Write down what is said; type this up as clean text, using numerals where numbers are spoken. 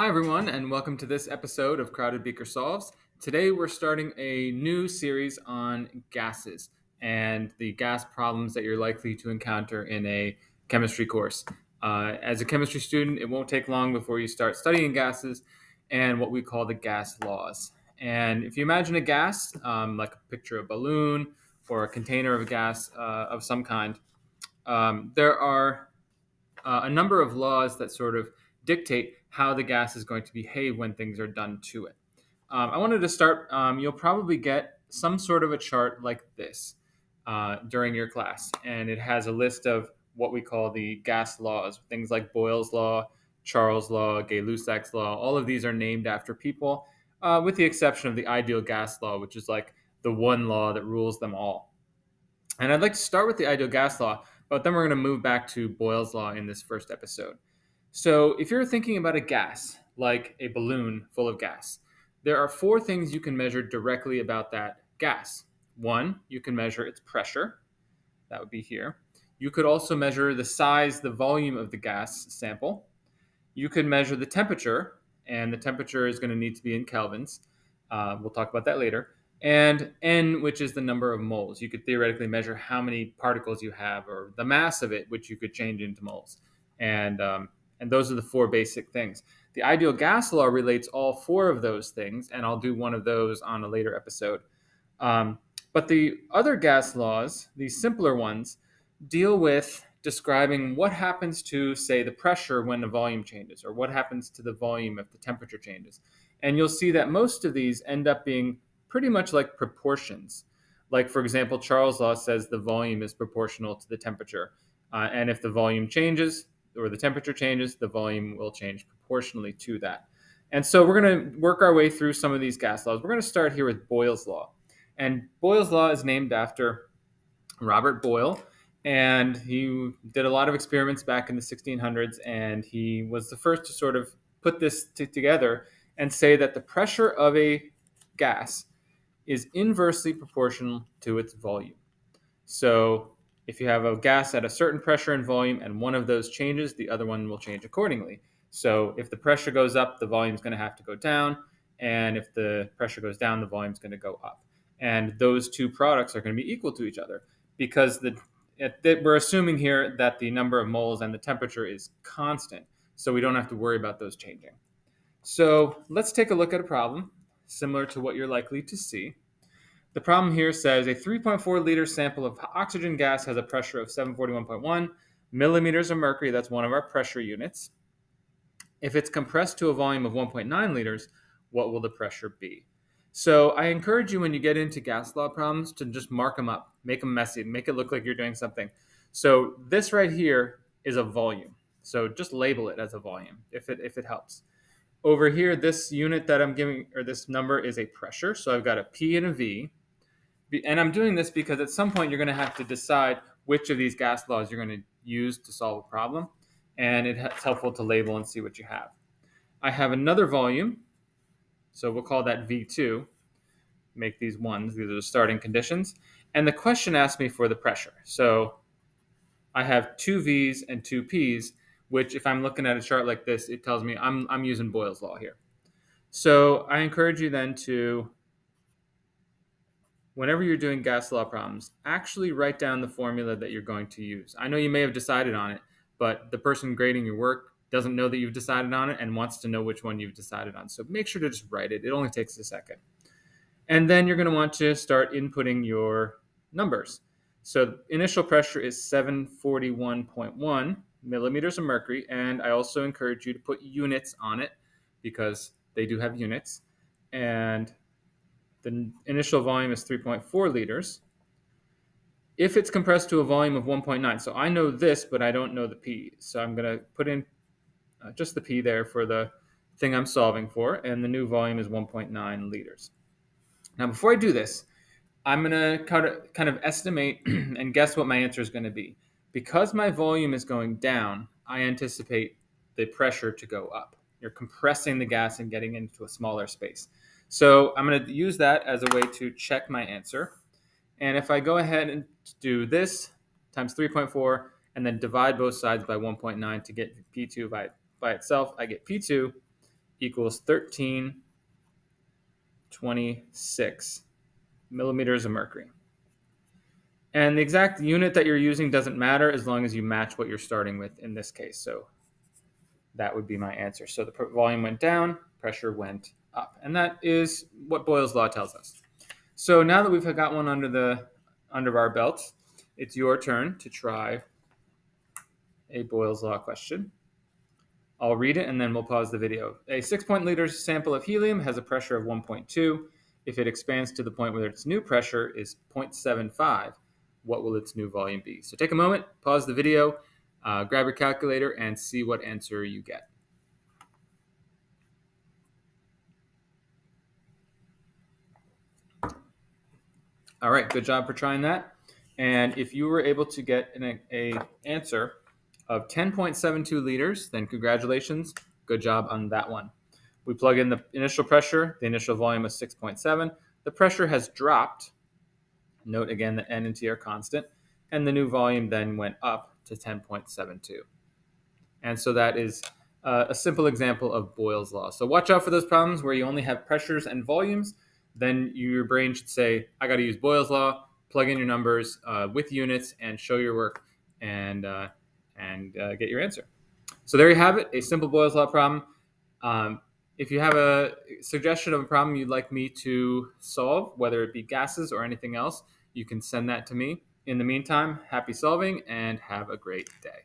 Hi, everyone, and welcome to this episode of Crowded Beaker Solves. Today, we're starting a new series on gases and the gas problems that you're likely to encounter in a chemistry course. As a chemistry student, it won't take long before you start studying gases and what we call the gas laws. And if you imagine a gas, like a picture of a balloon or a container of gas of some kind, there are a number of laws that sort of dictate how the gas is going to behave when things are done to it. I wanted to start, you'll probably get some sort of a chart like this during your class, and it has a list of what we call the gas laws, things like Boyle's law, Charles' law, Gay-Lussac's law. All of these are named after people, with the exception of the ideal gas law, which is like the one law that rules them all. And I'd like to start with the ideal gas law, but then we're going to move back to Boyle's law in this first episode. So if you're thinking about a gas, like a balloon full of gas, there are four things you can measure directly about that gas. One, you can measure its pressure. That would be here. You could also measure the size, the volume of the gas sample. You could measure the temperature, and the temperature is going to need to be in kelvins. We'll talk about that later. And N, which is the number of moles. You could theoretically measure how many particles you have or the mass of it, which you could change into moles. And those are the four basic things. The ideal gas law relates all four of those things, and I'll do one of those on a later episode. But the other gas laws, these simpler ones, deal with describing what happens to, say, the pressure when the volume changes, or what happens to the volume if the temperature changes. And you'll see that most of these end up being pretty much like proportions. Like, for example, Charles' law says the volume is proportional to the temperature. And if the volume changes or the temperature changes, the volume will change proportionally to that. And so we're going to work our way through some of these gas laws. We're going to start here with Boyle's law. And Boyle's law is named after Robert Boyle. And he did a lot of experiments back in the 1600s. And he was the first to sort of put this together and say that the pressure of a gas is inversely proportional to its volume. So if you have a gas at a certain pressure and volume and one of those changes, the other one will change accordingly. So if the pressure goes up, the volume is going to have to go down. And if the pressure goes down, the volume is going to go up. And those two products are going to be equal to each other because we're assuming here that the number of moles and the temperature is constant. So we don't have to worry about those changing. So let's take a look at a problem similar to what you're likely to see. The problem here says a 3.4 liter sample of oxygen gas has a pressure of 741.1 millimeters of mercury. That's one of our pressure units. If it's compressed to a volume of 1.9 liters, what will the pressure be? So I encourage you when you get into gas law problems to just mark them up, make them messy, make it look like you're doing something. So this right here is a volume. So just label it as a volume if it helps. Over here, this unit that I'm giving, or this number, is a pressure. So I've got a P and a V. And I'm doing this because at some point you're going to have to decide which of these gas laws you're going to use to solve a problem. And it's helpful to label and see what you have. I have another volume. So we'll call that V2. Make these ones. These are the starting conditions. And the question asks me for the pressure. So I have two V's and two P's, which if I'm looking at a chart like this, it tells me I'm using Boyle's law here. So I encourage you then to, whenever you're doing gas law problems, actually write down the formula that you're going to use. I know you may have decided on it, but the person grading your work doesn't know that you've decided on it and wants to know which one you've decided on. So make sure to just write it. It only takes a second. And then you're going to want to start inputting your numbers. So initial pressure is 741.1 millimeters of mercury. And I also encourage you to put units on it because they do have units. And the initial volume is 3.4 liters. If it's compressed to a volume of 1.9, so I know this, but I don't know the P. So I'm going to put in just the P there for the thing I'm solving for. And the new volume is 1.9 liters. Now, before I do this, I'm going to kind of estimate and guess what my answer is going to be. Because my volume is going down, I anticipate the pressure to go up. You're compressing the gas and getting into a smaller space. So I'm going to use that as a way to check my answer. And if I go ahead and do this times 3.4 and then divide both sides by 1.9 to get P2 by itself, I get P2 equals 1326 millimeters of mercury. And the exact unit that you're using doesn't matter as long as you match what you're starting with in this case. So that would be my answer. So the volume went down, pressure went up. And that is what Boyle's law tells us. So now that we've got one under our belt, it's your turn to try a Boyle's law question. I'll read it and then we'll pause the video. A 6.0 sample of helium has a pressure of 1.2. If it expands to the point where its new pressure is 0.75, what will its new volume be? So take a moment, pause the video, grab your calculator, and see what answer you get. All right, good job for trying that. And if you were able to get an answer of 10.72 liters, then congratulations, good job on that one. We plug in the initial pressure, the initial volume was 6.7. The pressure has dropped. Note again that N and T are constant. And the new volume then went up to 10.72. And so that is a simple example of Boyle's law. So watch out for those problems where you only have pressures and volumes. Then your brain should say, I got to use Boyle's law, plug in your numbers with units, and show your work and get your answer. So there you have it, a simple Boyle's law problem. If you have a suggestion of a problem you'd like me to solve, whether it be gases or anything else, you can send that to me. In the meantime, happy solving and have a great day.